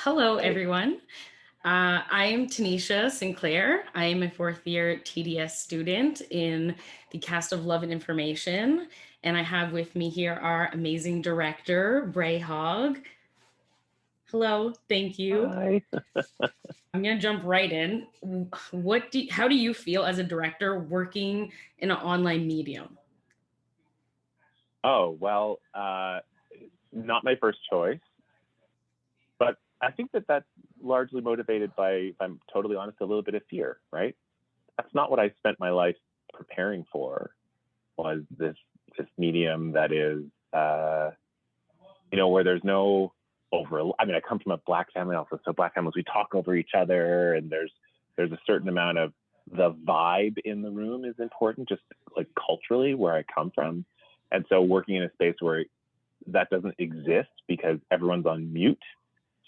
Hello, everyone. I'm Tanisha Sinclair. I am a fourth year TDS student in the cast of Love and Information. And I have with me here our amazing director, Ray Hogg. Hello, thank you. Hi. I'm going to jump right in. How do you feel as a director working in an online medium? Oh, well, not my first choice, but I think that that's largely motivated by, if I'm totally honest, a little bit of fear, right? That's not what I spent my life preparing for, was this medium that is, where there's no I mean, I come from a black family also, so black families, we talk over each other, and there's a certain amount of the vibe in the room is important, just like culturally where I come from. And so working in a space where that doesn't exist because everyone's on mute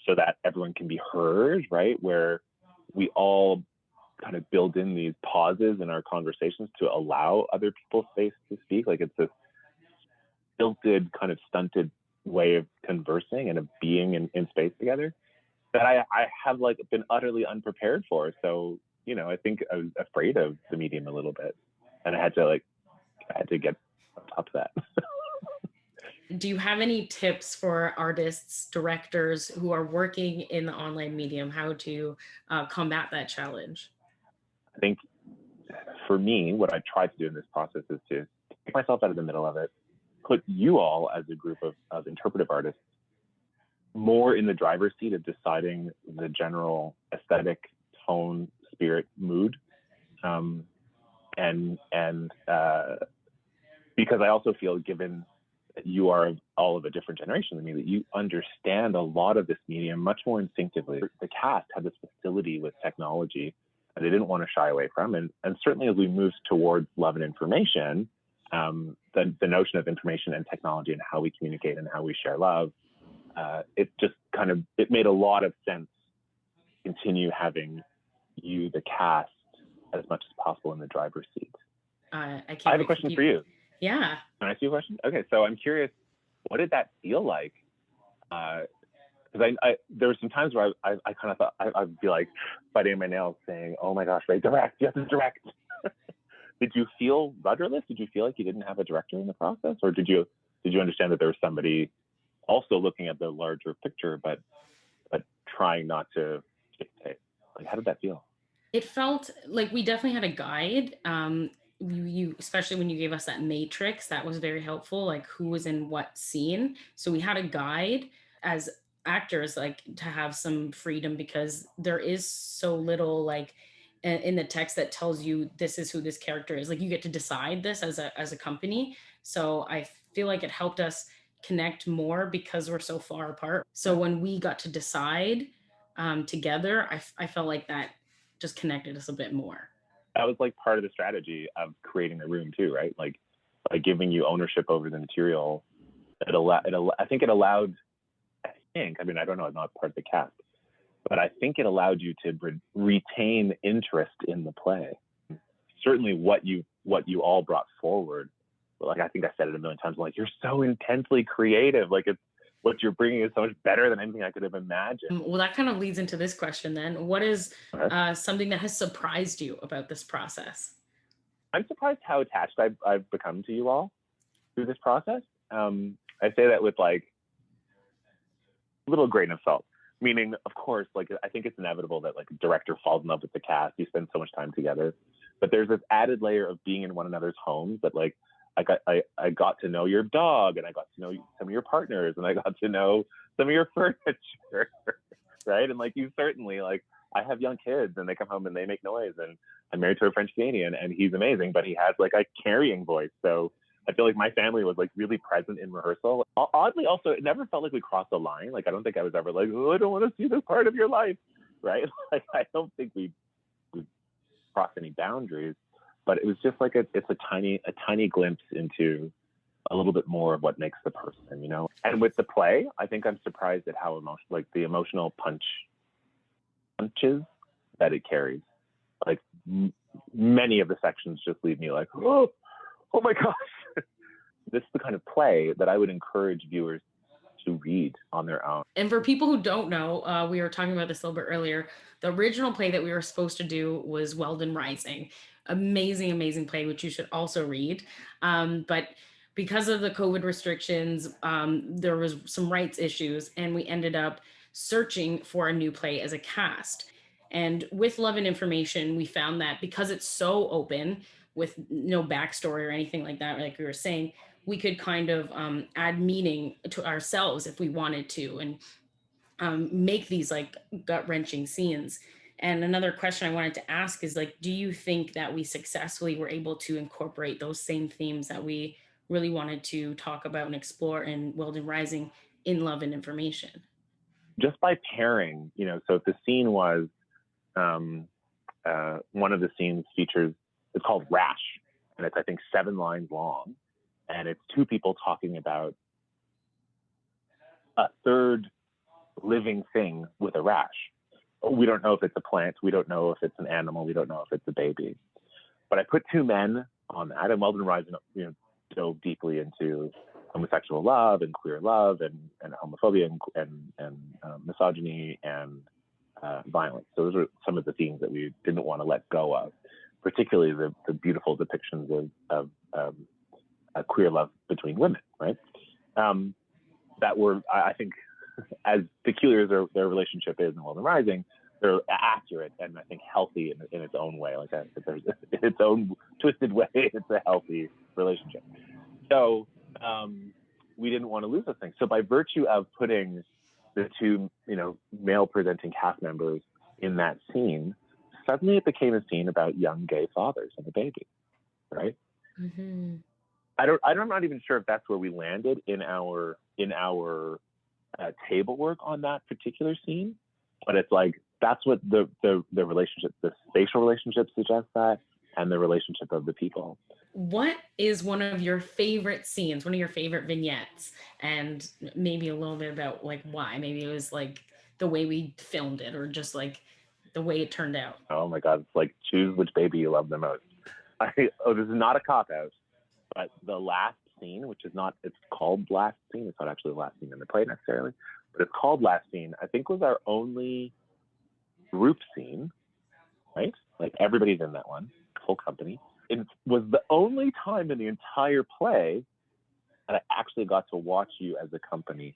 so that everyone can be heard, right? Where we all kind of build in these pauses in our conversations to allow other people's space to speak. Like it's this stilted, kind of stunted way of conversing and of being in space together that I have like been utterly unprepared for. So, I think I was afraid of the medium a little bit. And I had to get on top of that. Do you have any tips for artists, directors who are working in the online medium, how to combat that challenge? I think for me, what I try to do in this process is to take myself out of the middle of it, put you all as a group of interpretive artists more in the driver's seat of deciding the general aesthetic, tone, spirit, mood. And because I also feel, given that you are all of a different generation than me, that you understand a lot of this medium much more instinctively. The cast had this facility with technology that they didn't want to shy away from. And certainly as we moved towards Love and Information, the notion of information and technology and how we communicate and how we share love, it made a lot of sense to continue having you, the cast, as much as possible in the driver's seat. I have a question for you. Yeah. Can I ask you a question? Okay, so I'm curious, what did that feel like? Because there were some times where I kind of thought I'd be like biting my nails, saying, "Oh my gosh, Ray, direct! You have to direct." Did you feel rudderless? Did you feel like you didn't have a director in the process, or did you understand that there was somebody also looking at the larger picture, but trying not to dictate? Like, how did that feel? It felt like we definitely had a guide. You especially when you gave us that matrix, that was very helpful, like who was in what scene. So we had a guide as actors, like to have some freedom because there is so little like in the text that tells you this is who this character is. Like you get to decide this as a company. So I feel like it helped us connect more because we're so far apart. So when we got to decide together, I felt like that just connected us a bit more. That was like part of the strategy of creating the room too, right? Like by giving you ownership over the material, I think it allowed, I mean, I don't know, I'm not part of the cast, but I think it allowed you to retain interest in the play. Certainly what you all brought forward, like I think I said it a million times, like you're so intensely creative, like it's what you're bringing is so much better than anything I could have imagined. Well, that kind of leads into this question then. What is something that has surprised you about this process? I'm surprised how attached I've become to you all through this process. I say that with like a little grain of salt, meaning, of course, like I think it's inevitable that like a director falls in love with the cast. You spend so much time together, but there's this added layer of being in one another's homes that like I got to know your dog, and I got to know some of your partners, and I got to know some of your furniture, right? And like you certainly, like I have young kids and they come home and they make noise, and I'm married to a French Canadian and he's amazing, but he has like a carrying voice. So I feel like my family was like really present in rehearsal. Oddly, also, it never felt like we crossed a line. Like I don't think I was ever like, oh, I don't want to see this part of your life, right? Like I don't think we crossed any boundaries. But it was just like it's a tiny glimpse into a little bit more of what makes the person, you know. And with the play, I think I'm surprised at how like the emotional punches that it carries. Like many of the sections just leave me like, oh my gosh. This is the kind of play that I would encourage viewers to read on their own. And for people who don't know, we were talking about this a little bit earlier. The original play that we were supposed to do was Weldon Rising. Amazing, amazing play, which you should also read. But because of the COVID restrictions, there was some rights issues, and we ended up searching for a new play as a cast. And with Love and Information, we found that because it's so open with no backstory or anything like that, like we were saying, we could kind of add meaning to ourselves if we wanted to, and make these like gut wrenching scenes. And another question I wanted to ask is like, do you think that we successfully were able to incorporate those same themes that we really wanted to talk about and explore in Weldon Rising in Love and Information? Just by pairing, so if the scene was, one of the scenes features, it's called Rash, and it's, I think, 7 lines long. And it's 2 people talking about a third living thing with a rash. We don't know if it's a plant. We don't know if it's an animal. We don't know if it's a baby. But I put 2 men on that, and Weldon Rising, dove deeply into homosexual love and queer love and homophobia and misogyny and violence. So those are some of the themes that we didn't want to let go of, particularly the beautiful depictions of queer love between women, right? That were, I think, as peculiar as their relationship is in Weldon Rising, they're accurate and I think healthy in its own way. Like that, there's in its own twisted way, it's a healthy relationship. So we didn't want to lose those things. So by virtue of putting the 2, male presenting cast members in that scene, suddenly it became a scene about young gay fathers and a baby, right? Mm-hmm. I'm not even sure if that's where we landed in our table work on that particular scene, but it's like that's what the relationship, the spatial relationship suggests that, and the relationship of the people. What is one of your favorite scenes, one of your favorite vignettes, and maybe a little bit about like why? Maybe it was like the way we filmed it, or just like the way it turned out. Oh my God, it's like choose which baby you love the most. This is not a cop out, but the last scene, which is not, it's called last scene. It's not actually the last scene in the play necessarily, but it's called last scene. I think was our only group scene, right? Like everybody's in that one, full company. It was the only time in the entire play that I actually got to watch you as a company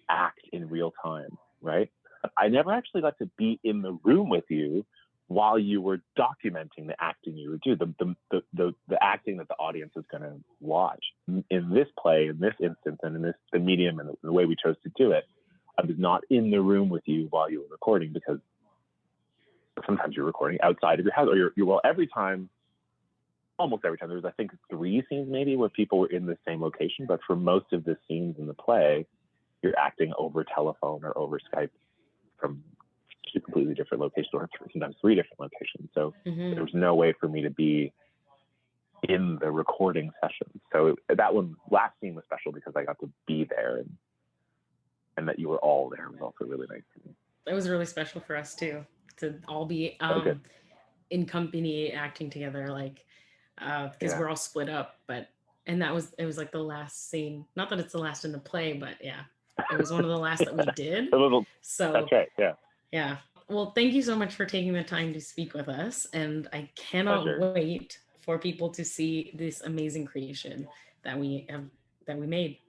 act in real time, right? I never actually got to be in the room with you while you were documenting the acting you would do, the acting that the audience is going to watch. In this play, in this instance, and in the medium and the way we chose to do it, I was not in the room with you while you were recording, because sometimes you're recording outside of your house, or well, almost every time, there was, I think, 3 scenes maybe where people were in the same location, but for most of the scenes in the play, you're acting over telephone or over Skype from 2 completely different locations, or sometimes 3 different locations. So there was no way for me to be in the recording session. So that one, last scene, was special because I got to be there, and that you were all there was also really nice to me. It was really special for us too, to all be in company acting together, like because we're all split up, and it was like the last scene. Not that it's the last in the play, but yeah, it was one of the last that we did. So that's right, yeah. Well, thank you so much for taking the time to speak with us, and I cannot wait for people to see this amazing creation that we made.